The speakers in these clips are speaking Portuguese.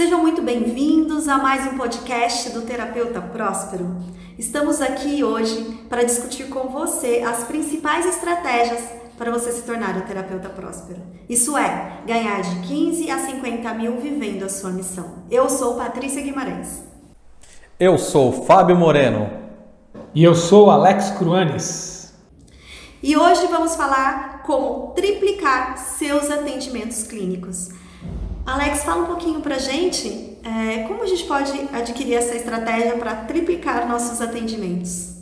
Sejam muito bem-vindos a mais um podcast do Terapeuta Próspero. Estamos aqui hoje para discutir com você as principais estratégias para você se tornar o terapeuta próspero. Isso é, ganhar de 15 a 50 mil vivendo a sua missão. Eu sou Patrícia Guimarães. Eu sou Fábio Moreno. E eu sou Alex Cruanes. E hoje vamos falar como triplicar seus atendimentos clínicos. Alex, fala um pouquinho pra gente como a gente pode adquirir essa estratégia para triplicar nossos atendimentos.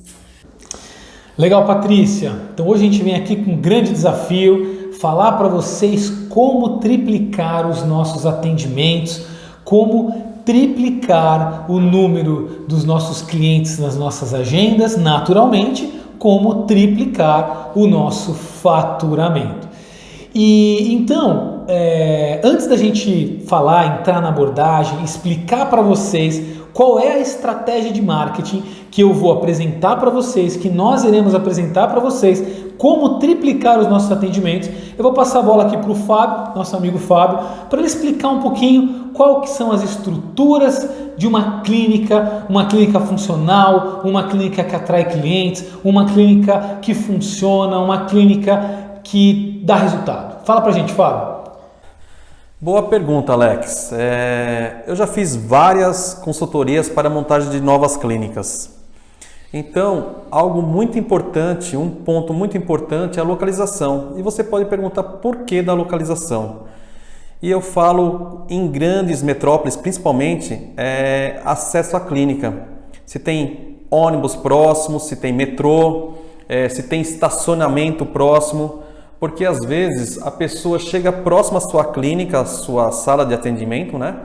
Legal, Patrícia. Então hoje a gente vem aqui com um grande desafio, falar para vocês como triplicar os nossos atendimentos, como triplicar o número dos nossos clientes nas nossas agendas, naturalmente, como triplicar o nosso faturamento. E então, antes da gente falar, entrar na abordagem, explicar para vocês qual é a estratégia de marketing que eu vou apresentar para vocês, que nós iremos apresentar para vocês, como triplicar os nossos atendimentos, eu vou passar a bola aqui para o Fábio, nosso amigo Fábio, para ele explicar um pouquinho qual que são as estruturas de uma clínica funcional, uma clínica que atrai clientes, uma clínica que funciona, uma clínica que dá resultado. Fala pra gente, Fábio. Boa pergunta, Alex. Eu já fiz várias consultorias para a montagem de novas clínicas. Então, algo muito importante, um ponto muito importante é a localização. E você pode perguntar por que da localização. E eu falo em grandes metrópoles, principalmente, acesso à clínica. Se tem ônibus próximo, se tem metrô, se tem estacionamento próximo. Porque às vezes a pessoa chega próxima à sua clínica, à sua sala de atendimento, né?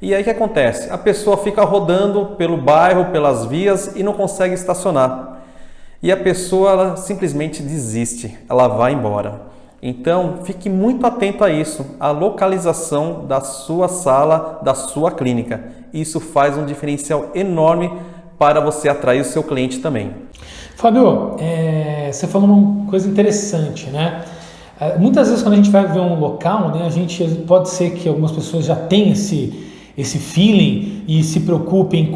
E aí o que acontece? A pessoa fica rodando pelo bairro, pelas vias e não consegue estacionar. E a pessoa ela simplesmente desiste, ela vai embora. Então fique muito atento a isso, a localização da sua sala, da sua clínica. Isso faz um diferencial enorme para você atrair o seu cliente também. Fábio, você falou uma coisa interessante, né? Muitas vezes quando a gente vai ver um local, né, pode ser que algumas pessoas já tenham esse feeling e se preocupem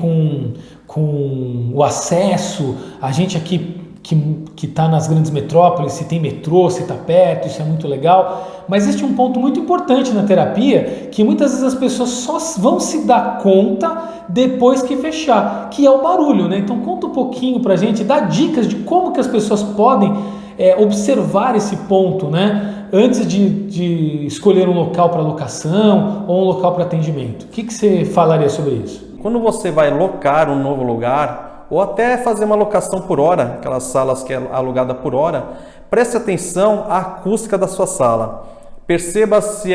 com o acesso. A gente aqui que está nas grandes metrópoles, se tem metrô, se está perto, isso é muito legal. Mas existe um ponto muito importante na terapia, que muitas vezes as pessoas só vão se dar conta depois que fechar, que é o barulho, né? Então conta um pouquinho pra gente, dá dicas de como que as pessoas podem observar esse ponto, né? Antes de escolher um local para locação ou um local para atendimento. O que você falaria sobre isso? Quando você vai locar um novo lugar, ou até fazer uma locação por hora, aquelas salas que é alugada por hora, preste atenção à acústica da sua sala. Perceba se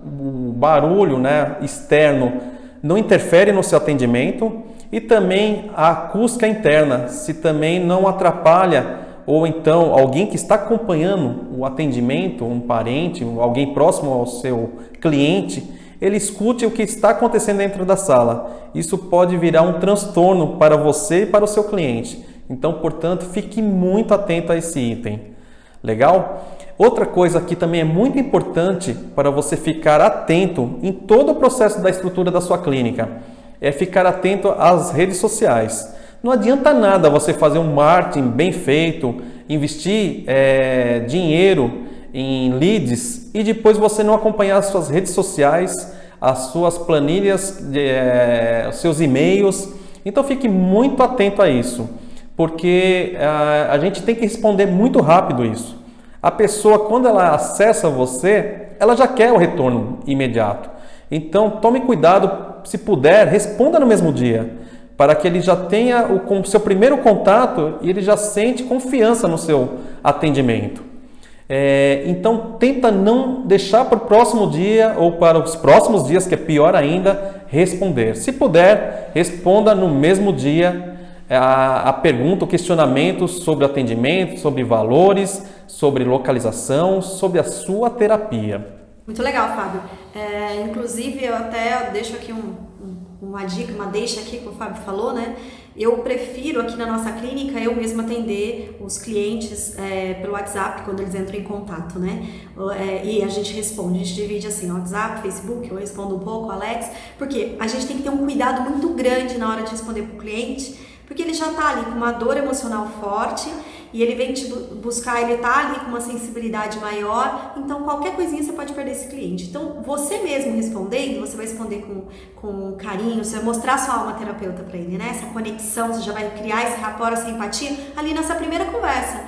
o barulho, né, externo não interfere no seu atendimento e também a acústica interna, se também não atrapalha ou então alguém que está acompanhando o atendimento, um parente, alguém próximo ao seu cliente, ele escute o que está acontecendo dentro da sala. Isso pode virar um transtorno para você e para o seu cliente. Então, portanto, fique muito atento a esse item. Legal? Outra coisa que também é muito importante para você ficar atento em todo o processo da estrutura da sua clínica é ficar atento às redes sociais. Não adianta nada você fazer um marketing bem feito, investir dinheiro em leads e depois você não acompanhar as suas redes sociais, as suas planilhas, os seus e-mails. Então fique muito atento a isso, porque a gente tem que responder muito rápido isso. A pessoa, quando ela acessa você, ela já quer o retorno imediato. Então tome cuidado, se puder, responda no mesmo dia, para que ele já tenha o seu primeiro contato e ele já sente confiança no seu atendimento. Então tenta não deixar para o próximo dia ou para os próximos dias, que é pior ainda, responder. Se puder, responda no mesmo dia a pergunta, o questionamento sobre atendimento, sobre valores, sobre localização, sobre a sua terapia. Muito legal, Fábio. Inclusive, eu até deixo aqui uma dica, uma deixa aqui que o Fábio falou, né? Eu prefiro aqui na nossa clínica eu mesma atender os clientes pelo WhatsApp quando eles entram em contato, né? E a gente responde, a gente divide assim, WhatsApp, Facebook, eu respondo um pouco, Alex, porque a gente tem que ter um cuidado muito grande na hora de responder para o cliente, porque ele já está ali com uma dor emocional forte e ele vem te buscar, ele tá ali com uma sensibilidade maior, então qualquer coisinha você pode perder esse cliente. Então, você mesmo respondendo, você vai responder com carinho, você vai mostrar sua alma terapeuta para ele, né? Essa conexão, você já vai criar esse rapport, essa empatia ali nessa primeira conversa.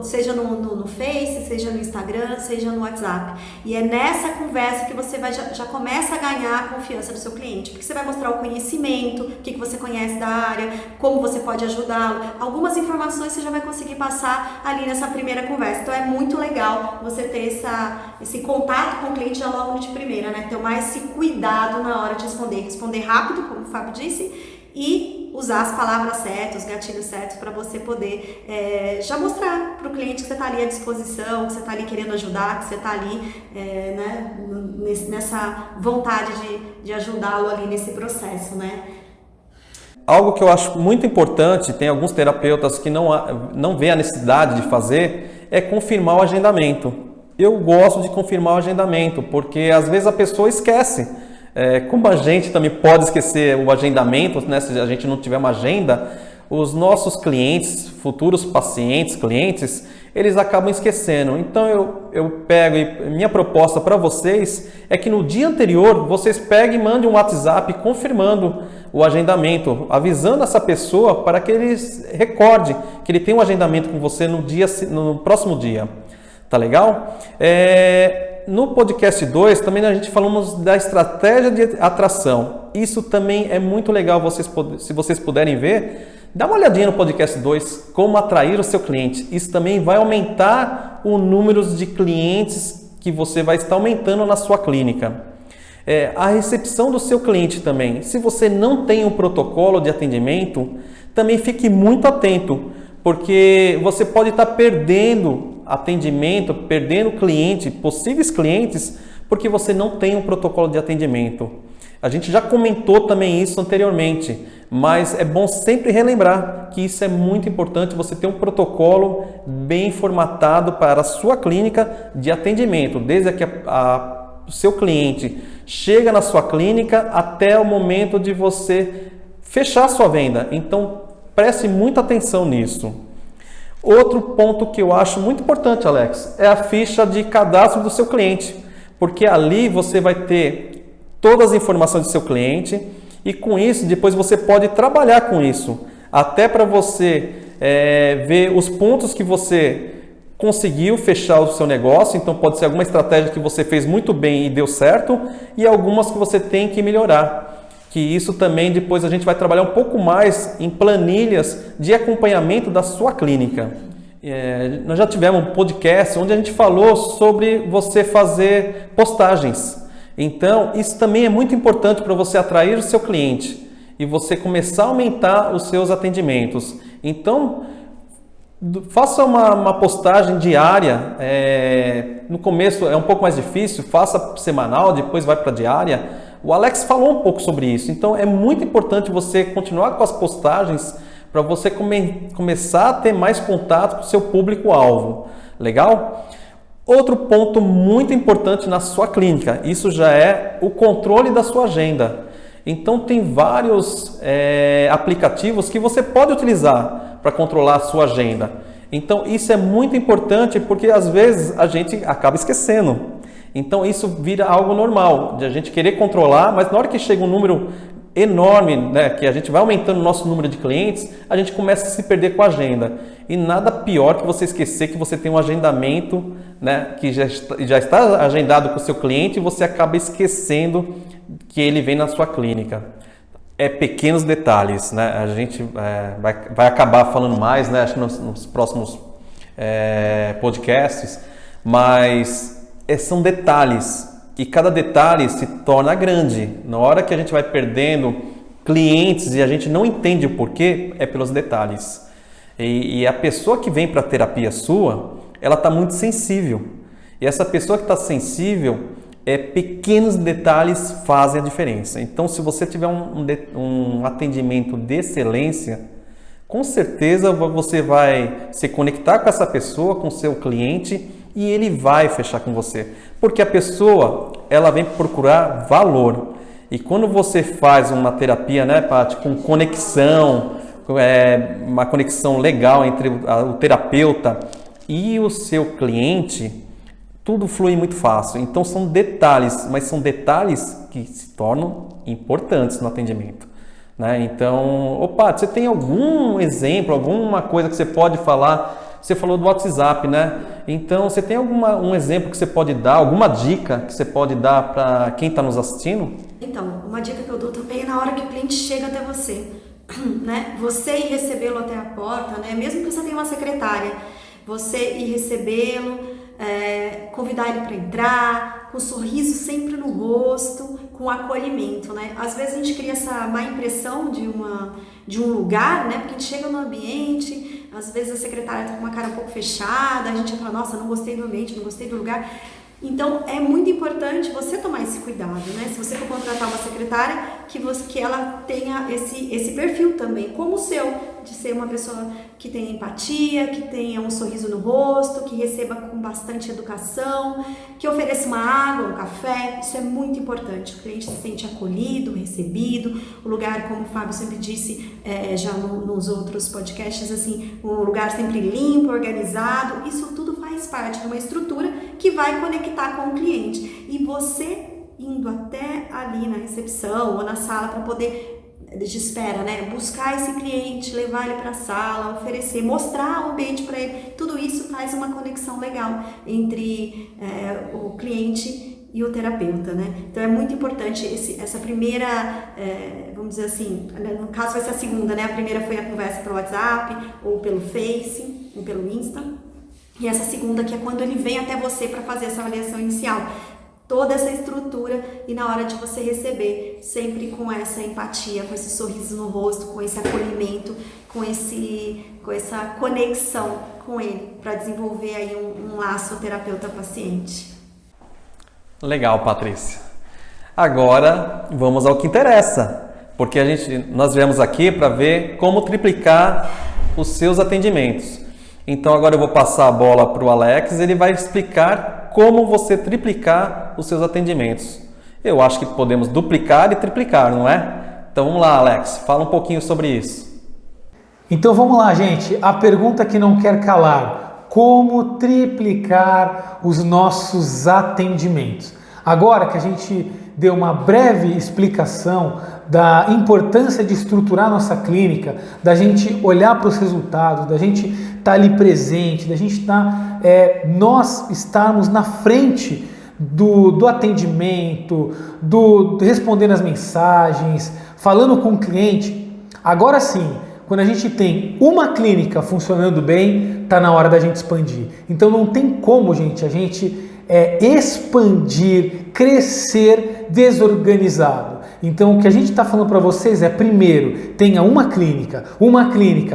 Seja no Face, seja no Instagram, seja no WhatsApp. E é nessa conversa que você já começa a ganhar a confiança do seu cliente, porque você vai mostrar o conhecimento, o que você conhece da área, como você pode ajudá-lo. Algumas informações você já vai conseguir passar ali nessa primeira conversa. Então é muito legal você ter esse contato com o cliente já logo de primeira, né? Tomar esse cuidado na hora de responder rápido, como o Fábio disse, e usar as palavras certas, os gatilhos certos para você poder já mostrar para o cliente que você está ali à disposição, que você está ali querendo ajudar, que você está ali né, nessa vontade de ajudá-lo ali nesse processo, né? Algo que eu acho muito importante, tem alguns terapeutas que não vê a necessidade de fazer, é confirmar o agendamento. Eu gosto de confirmar o agendamento, porque às vezes a pessoa esquece. Como a gente também pode esquecer o agendamento, né? Se a gente não tiver uma agenda, os nossos clientes, futuros pacientes, clientes, eles acabam esquecendo. Então eu pego e minha proposta para vocês é que no dia anterior vocês peguem e mandem um WhatsApp confirmando o agendamento, avisando essa pessoa para que ele recorde que ele tem um agendamento com você no próximo dia. Tá legal? No podcast 2 também a gente falamos da estratégia de atração. Isso também é muito legal, se vocês puderem ver, dá uma olhadinha no podcast 2, como atrair o seu cliente. Isso também vai aumentar o número de clientes que você vai estar aumentando na sua clínica. A recepção do seu cliente também. Se você não tem um protocolo de atendimento, também fique muito atento, porque você pode estar perdendo atendimento, perdendo cliente, possíveis clientes, porque você não tem um protocolo de atendimento. A gente já comentou também isso anteriormente, mas é bom sempre relembrar que isso é muito importante, você ter um protocolo bem formatado para a sua clínica de atendimento, desde que o seu cliente chega na sua clínica até o momento de você fechar a sua venda. Então, preste muita atenção nisso. Outro ponto que eu acho muito importante, Alex, é a ficha de cadastro do seu cliente, porque ali você vai ter todas as informações do seu cliente e com isso depois você pode trabalhar com isso, até para você ver os pontos que você conseguiu fechar o seu negócio. Então pode ser alguma estratégia que você fez muito bem e deu certo e algumas que você tem que melhorar. Que isso também depois a gente vai trabalhar um pouco mais em planilhas de acompanhamento da sua clínica. Nós já tivemos um podcast onde a gente falou sobre você fazer postagens. Então, isso também é muito importante para você atrair o seu cliente e você começar a aumentar os seus atendimentos. Então, faça uma postagem diária. No começo é um pouco mais difícil, faça semanal, depois vai para diária. O Alex falou um pouco sobre isso, então é muito importante você continuar com as postagens para você começar a ter mais contato com o seu público-alvo. Legal? Outro ponto muito importante na sua clínica, isso já é o controle da sua agenda. Então tem vários aplicativos que você pode utilizar para controlar a sua agenda. Então isso é muito importante porque às vezes a gente acaba esquecendo. Então isso vira algo normal, de a gente querer controlar, mas na hora que chega um número enorme, né, que a gente vai aumentando o nosso número de clientes, a gente começa a se perder com a agenda. E nada pior que você esquecer que você tem um agendamento, né, que já está agendado com o seu cliente e você acaba esquecendo que ele vem na sua clínica. Pequenos detalhes, né? A gente vai acabar falando mais, né, acho que nos próximos podcasts, mas são detalhes e cada detalhe se torna grande. Na hora que a gente vai perdendo clientes e a gente não entende o porquê, é pelos detalhes. E a pessoa que vem para a terapia sua, ela está muito sensível. E essa pessoa que está sensível, pequenos detalhes fazem a diferença. Então, se você tiver um atendimento de excelência, com certeza você vai se conectar com essa pessoa, com o seu cliente, e ele vai fechar com você. Porque a pessoa, ela vem procurar valor. E quando você faz uma terapia, né, Paty, com conexão, uma conexão legal entre o terapeuta e o seu cliente, tudo flui muito fácil. Então são detalhes, mas são detalhes que se tornam importantes no atendimento, né? Então, Paty, você tem algum exemplo, alguma coisa que você pode falar? Você falou do WhatsApp, né? Então, você tem um exemplo que você pode dar, alguma dica que você pode dar para quem está nos assistindo? Então, uma dica que eu dou também é na hora que o cliente chega até você, né? Você ir recebê-lo até a porta, né? Mesmo que você tenha uma secretária, você ir recebê-lo, convidar ele para entrar, com um sorriso sempre no rosto, com acolhimento, né? Às vezes a gente cria essa má impressão de um lugar, né? Porque a gente chega no ambiente, às vezes a secretária está com uma cara um pouco fechada, a gente fala, nossa, não gostei do ambiente, não gostei do lugar. Então, é muito importante você tomar esse cuidado, né? Se você for contratar uma secretária, que ela tenha esse perfil também, como o seu, de ser uma pessoa que tenha empatia, que tenha um sorriso no rosto, que receba com bastante educação, que ofereça uma água, um café. Isso é muito importante. O cliente se sente acolhido, recebido. O lugar, como o Fábio sempre disse, já nos outros podcasts, assim, um lugar sempre limpo, organizado. Isso tudo faz parte de uma estrutura que vai conectar com o cliente. E você indo até ali na recepção ou na sala para poder de espera, né? Buscar esse cliente, levar ele para a sala, oferecer, mostrar o ambiente para ele. Tudo isso faz uma conexão legal entre o cliente e o terapeuta, né? Então é muito importante essa primeira, vamos dizer assim, no caso vai ser a segunda, né? A primeira foi a conversa pelo WhatsApp ou pelo Face ou pelo Insta. E essa segunda que é quando ele vem até você para fazer essa avaliação inicial. Toda essa estrutura e na hora de você receber, sempre com essa empatia, com esse sorriso no rosto, com esse acolhimento, com essa conexão com ele, para desenvolver aí um laço terapeuta-paciente. Legal, Patrícia. Agora vamos ao que interessa, porque nós viemos aqui para ver como triplicar os seus atendimentos. Então agora eu vou passar a bola para o Alex, ele vai explicar como você triplicar os seus atendimentos. Eu acho que podemos duplicar e triplicar, não é? Então vamos lá, Alex, fala um pouquinho sobre isso. Então vamos lá, gente. A pergunta que não quer calar: como triplicar os nossos atendimentos? Agora que a gente deu uma breve explicação da importância de estruturar nossa clínica, da gente olhar para os resultados, da gente estar ali presente, da gente nós estarmos na frente do atendimento, respondendo as mensagens, falando com o cliente. Agora sim, quando a gente tem uma clínica funcionando bem, está na hora da gente expandir. Então não tem como, gente, a gente expandir, crescer desorganizado. Então o que a gente está falando para vocês é, primeiro, tenha uma clínica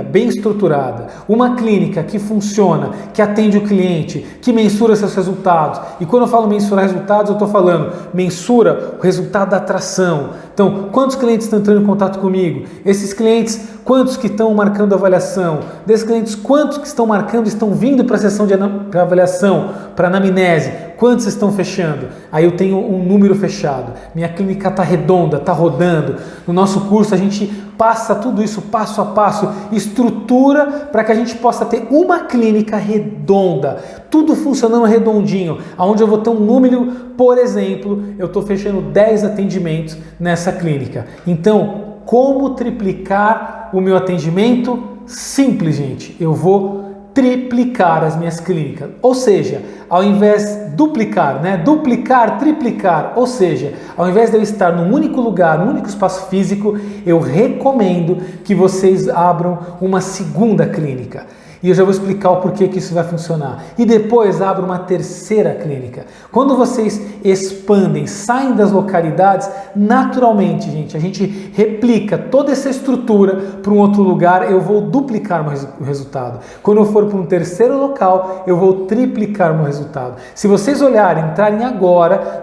bem estruturada, uma clínica que funciona, que atende o cliente, que mensura seus resultados. E quando eu falo mensurar resultados, eu estou falando mensura o resultado da atração. Então, quantos clientes estão entrando em contato comigo? Esses clientes, quantos que estão marcando avaliação? Desses clientes, quantos que estão marcando, estão vindo para a sessão de avaliação, para anamnese? Quantos estão fechando? Aí eu tenho um número fechado. Minha clínica está redonda, está rodando. No nosso curso a gente passa tudo isso passo a passo, estrutura para que a gente possa ter uma clínica redonda, tudo funcionando redondinho, onde eu vou ter um número, por exemplo, eu estou fechando 10 atendimentos nessa clínica. Então, como triplicar o meu atendimento? Simples, gente. Eu vou triplicar as minhas clínicas, ou seja, ao invés de duplicar, duplicar, triplicar, ou seja, ao invés de eu estar num único lugar, num único espaço físico, eu recomendo que vocês abram uma segunda clínica. E eu já vou explicar o porquê que isso vai funcionar. E depois abro uma terceira clínica. Quando vocês expandem, saem das localidades, naturalmente, gente, a gente replica toda essa estrutura para um outro lugar, eu vou duplicar o resultado. Quando eu for para um terceiro local, eu vou triplicar o meu resultado. Se vocês olharem, entrarem agora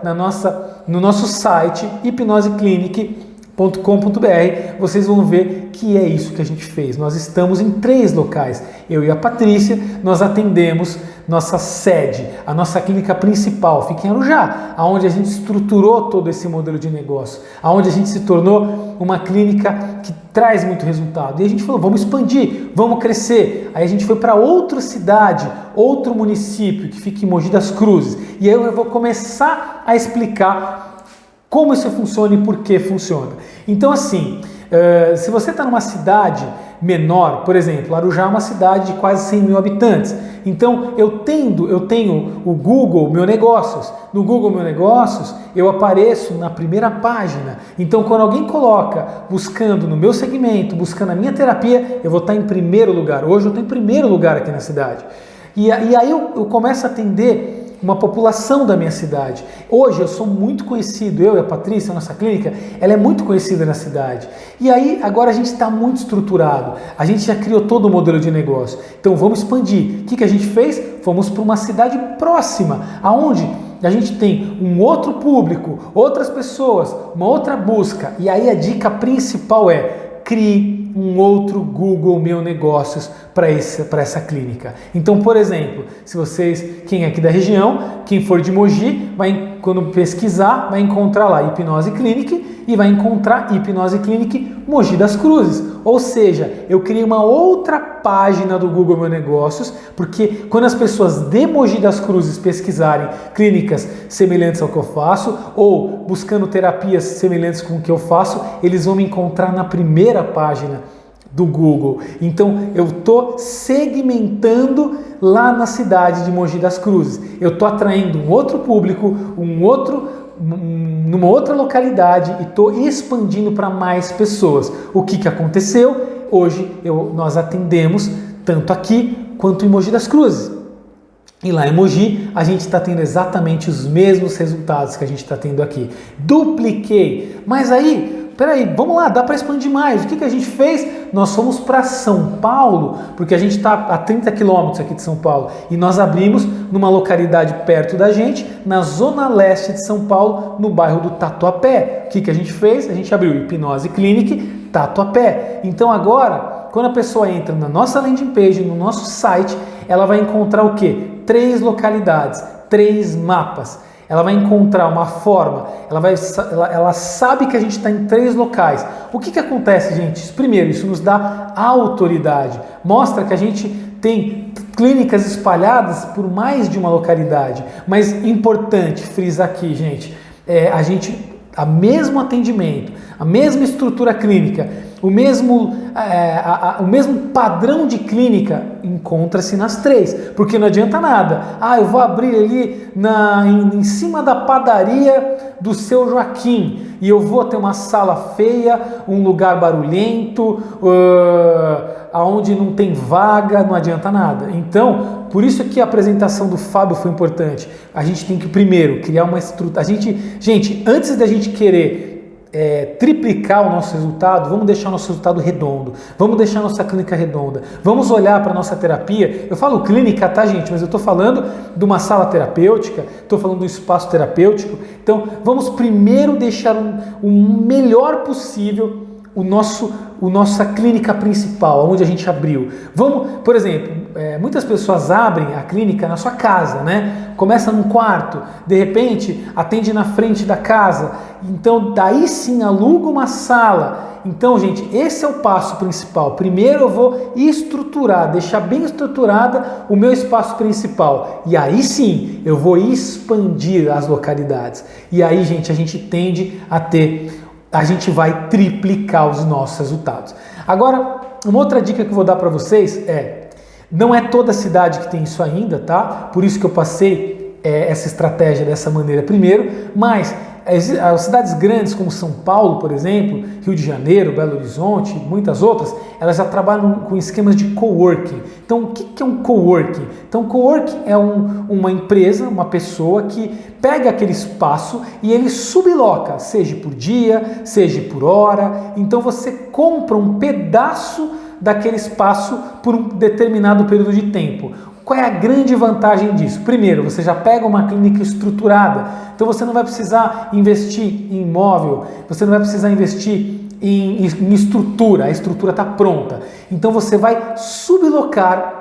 no nosso site hipnoseclinic.com.br, vocês vão ver que é isso que a gente fez. Nós estamos em 3 locais. Eu e a Patrícia, nós atendemos nossa sede, a nossa clínica principal, fica em Arujá, onde a gente estruturou todo esse modelo de negócio, onde a gente se tornou uma clínica que traz muito resultado. E a gente falou, vamos expandir, vamos crescer. Aí a gente foi para outra cidade, outro município que fica em Mogi das Cruzes. E aí eu vou começar a explicar como isso funciona e por que funciona. Então assim, se você está numa cidade menor, por exemplo, Arujá é uma cidade de quase 100 mil habitantes. Então eu tenho o Google Meu Negócios. No Google Meu Negócios eu apareço na primeira página. Então quando alguém coloca buscando no meu segmento, buscando a minha terapia, eu vou estar em primeiro lugar. Hoje eu estou em primeiro lugar aqui na cidade. E aí eu começo a atender uma população da minha cidade. Hoje eu sou muito conhecido, eu e a Patrícia, a nossa clínica, ela é muito conhecida na cidade. E aí agora a gente está muito estruturado, a gente já criou todo o modelo de negócio. Então vamos expandir. O que a gente fez? Fomos para uma cidade próxima, aonde a gente tem um outro público, outras pessoas, uma outra busca. E aí a dica principal é: crie um outro Google Meu Negócios para essa clínica. Então, por exemplo, se quem é aqui da região, quem for de Mogi, quando pesquisar, vai encontrar lá Hipnose Clinic e vai encontrar Hipnose Clinic Mogi das Cruzes. Ou seja, eu criei uma outra página do Google Meu Negócios, porque quando as pessoas de Mogi das Cruzes pesquisarem clínicas semelhantes ao que eu faço, ou buscando terapias semelhantes com o que eu faço, eles vão me encontrar na primeira página do Google. Então eu estou segmentando lá na cidade de Mogi das Cruzes. Eu estou atraindo um outro público, numa outra localidade, e estou expandindo para mais pessoas. O que aconteceu? Hoje nós atendemos tanto aqui quanto em Mogi das Cruzes. E lá em Mogi a gente está tendo exatamente os mesmos resultados que a gente está tendo aqui. Dupliquei. Mas aí, peraí, vamos lá, dá para expandir mais. O que a gente fez? Nós fomos para São Paulo, porque a gente está a 30 quilômetros aqui de São Paulo. E nós abrimos numa localidade perto da gente, na zona leste de São Paulo, no bairro do Tatuapé. O que a gente fez? A gente abriu Hipnose Clinic Tatuapé. Então agora, quando a pessoa entra na nossa landing page, no nosso site, ela vai encontrar o quê? 3 localidades, 3 mapas. Ela vai encontrar uma forma, ela sabe que a gente está em 3 locais. O que acontece, gente? Primeiro, isso nos dá autoridade. Mostra que a gente tem clínicas espalhadas por mais de uma localidade. Mas importante frisar aqui, gente, o mesmo atendimento, a mesma estrutura clínica, o mesmo padrão de clínica encontra-se nas 3, porque não adianta nada. Eu vou abrir ali em cima da padaria do seu Joaquim e eu vou ter uma sala feia, um lugar barulhento, aonde não tem vaga, não adianta nada. Então, por isso que a apresentação do Fábio foi importante. A gente tem que primeiro criar uma estrutura. Gente, antes da gente querer triplicar o nosso resultado, vamos deixar o nosso resultado redondo, vamos deixar a nossa clínica redonda, vamos olhar para a nossa terapia. Eu falo clínica, tá, gente? Mas eu estou falando de uma sala terapêutica, estou falando do espaço terapêutico. Então, vamos primeiro deixar o melhor possível nossa clínica principal, onde a gente abriu. Por exemplo, muitas pessoas abrem a clínica na sua casa, né? Começa num quarto, de repente atende na frente da casa, então daí sim aluga uma sala. Então, gente, esse é o passo principal. Primeiro eu vou estruturar, deixar bem estruturada o meu espaço principal, e aí sim eu vou expandir as localidades. E aí, gente, a gente vai triplicar os nossos resultados. Agora, uma outra dica que eu vou dar para vocês não é toda cidade que tem isso ainda, tá? Por isso que eu passei essa estratégia dessa maneira primeiro, mas as cidades grandes como São Paulo, por exemplo, Rio de Janeiro, Belo Horizonte, muitas outras, elas já trabalham com esquemas de coworking. Então, o que é um coworking? Então, coworking é uma empresa, uma pessoa que pega aquele espaço e ele subloca, seja por dia, seja por hora. Então, você compra um pedaço daquele espaço por um determinado período de tempo. Qual é a grande vantagem disso? Primeiro, você já pega uma clínica estruturada, então você não vai precisar investir em imóvel, você não vai precisar investir em estrutura, a estrutura está pronta. Então você vai sublocar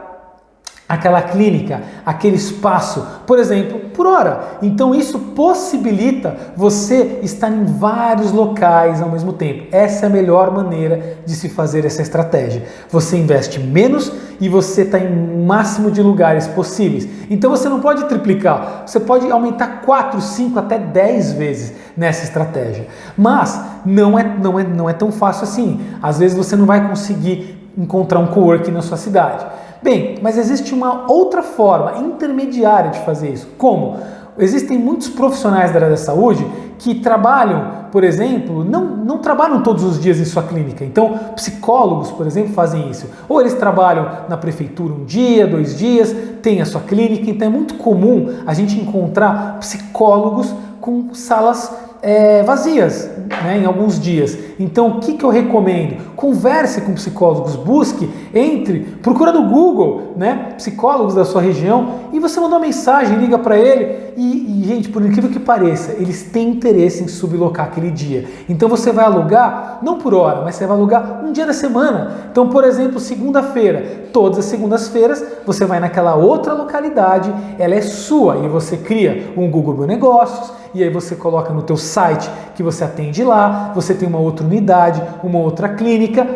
aquela clínica, aquele espaço, por exemplo, por hora. Então isso possibilita você estar em vários locais ao mesmo tempo. Essa é a melhor maneira de se fazer essa estratégia. Você investe menos e você está em máximo de lugares possíveis. Então você não pode triplicar, você pode aumentar 4, 5, até 10 vezes nessa estratégia. Mas não é tão fácil assim. Às vezes você não vai conseguir encontrar um coworking na sua cidade. Bem, mas existe uma outra forma intermediária de fazer isso. Como? Existem muitos profissionais da área da saúde que trabalham, por exemplo, não trabalham todos os dias em sua clínica. Então, psicólogos, por exemplo, fazem isso. Ou eles trabalham na prefeitura um dia, 2 dias, tem a sua clínica. Então, é muito comum a gente encontrar psicólogos com salas vazias, né, em alguns dias. Então, o que eu recomendo? Converse com psicólogos, procura no Google, né, psicólogos da sua região e você manda uma mensagem, liga para ele e, gente, por incrível que pareça, eles têm interesse em sublocar aquele dia. Então, você vai alugar, não por hora, mas você vai alugar um dia da semana. Então, por exemplo, segunda-feira, todas as segundas-feiras, você vai naquela outra localidade, ela é sua e você cria um Google Meu Negócios e aí você coloca no teu site que você atende lá, você tem uma outra unidade, uma outra clínica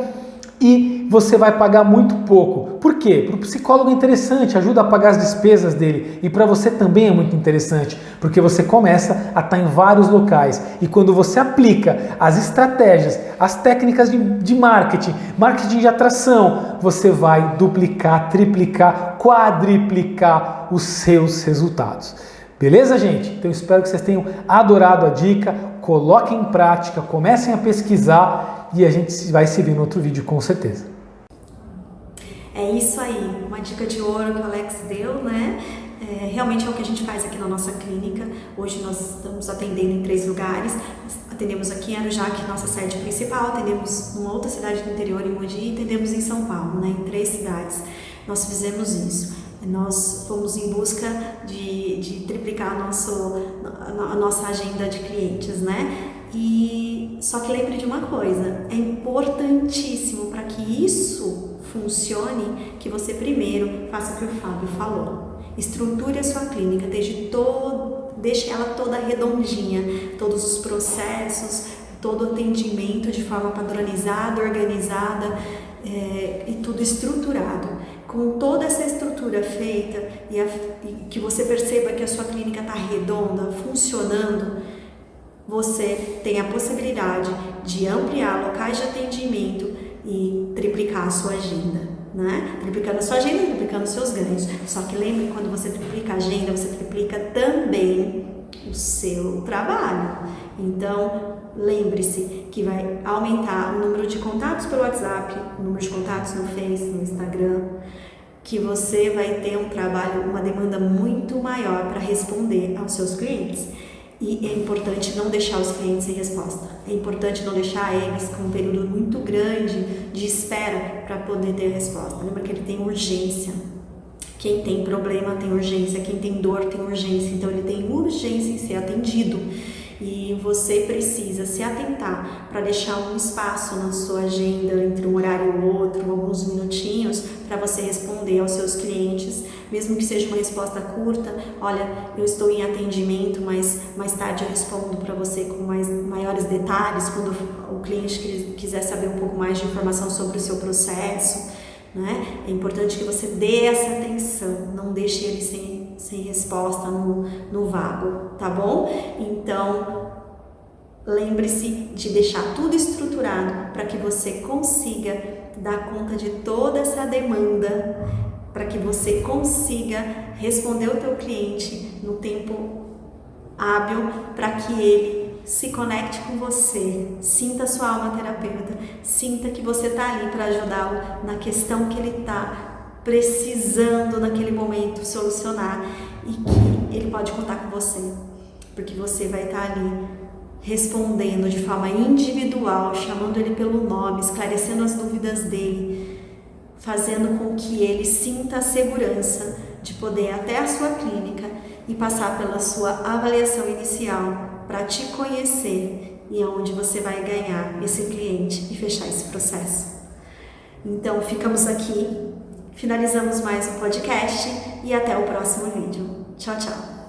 e você vai pagar muito pouco. Por quê? Para o psicólogo é interessante, ajuda a pagar as despesas dele e para você também é muito interessante, porque você começa a estar em vários locais e quando você aplica as estratégias, as técnicas de marketing de atração, você vai duplicar, triplicar, quadriplicar os seus resultados. Beleza, gente? Então espero que vocês tenham adorado a dica, coloquem em prática, comecem a pesquisar e a gente vai se ver no outro vídeo com certeza. É isso aí, uma dica de ouro que o Alex deu, né? Realmente é o que a gente faz aqui na nossa clínica. Hoje nós estamos atendendo em 3 lugares. Atendemos aqui em Arujá, que é nossa sede principal, atendemos numa outra cidade do interior, em Mogi, e atendemos em São Paulo, né? Em 3 cidades. Nós fizemos isso. Nós fomos em busca de triplicar a nossa agenda de clientes, né? E só que lembre de uma coisa, é importantíssimo para que isso funcione, que você primeiro faça o que o Fábio falou. Estruture a sua clínica, deixe ela toda redondinha, todos os processos, todo o atendimento de forma padronizada, organizada e tudo estruturado. Com toda essa estrutura feita e que você perceba que a sua clínica está redonda, funcionando, você tem a possibilidade de ampliar locais de atendimento e triplicar a sua agenda, né? Triplicando a sua agenda e triplicando os seus ganhos. Só que lembre, quando você triplica a agenda, você triplica também o seu trabalho. Então, lembre-se que vai aumentar o número de contatos pelo WhatsApp, o número de contatos no Face, no Instagram, que você vai ter um trabalho, uma demanda muito maior para responder aos seus clientes. E é importante não deixar os clientes sem resposta. É importante não deixar eles com um período muito grande de espera para poder ter a resposta. Lembra que ele tem urgência. Quem tem problema tem urgência, quem tem dor tem urgência. Então ele tem urgência em ser atendido. E você precisa se atentar para deixar um espaço na sua agenda entre um horário e outro, alguns minutinhos, para você responder aos seus clientes, mesmo que seja uma resposta curta. Olha, eu estou em atendimento, mas mais tarde eu respondo para você com maiores detalhes, quando o cliente quiser saber um pouco mais de informação sobre o seu processo, né? É importante que você dê essa atenção, não deixe ele sem resposta no vago, tá bom? Então, lembre-se de deixar tudo estruturado para que você consiga dar conta de toda essa demanda, para que você consiga responder o teu cliente no tempo hábil, para que ele se conecte com você, sinta a sua alma terapeuta, sinta que você está ali para ajudá-lo na questão que ele está precisando naquele momento solucionar e que ele pode contar com você, porque você vai estar ali respondendo de forma individual, chamando ele pelo nome, esclarecendo as dúvidas dele, fazendo com que ele sinta a segurança de poder ir até a sua clínica e passar pela sua avaliação inicial para te conhecer e aonde você vai ganhar esse cliente e fechar esse processo. Então ficamos aqui, finalizamos mais um podcast e até o próximo vídeo. Tchau, tchau!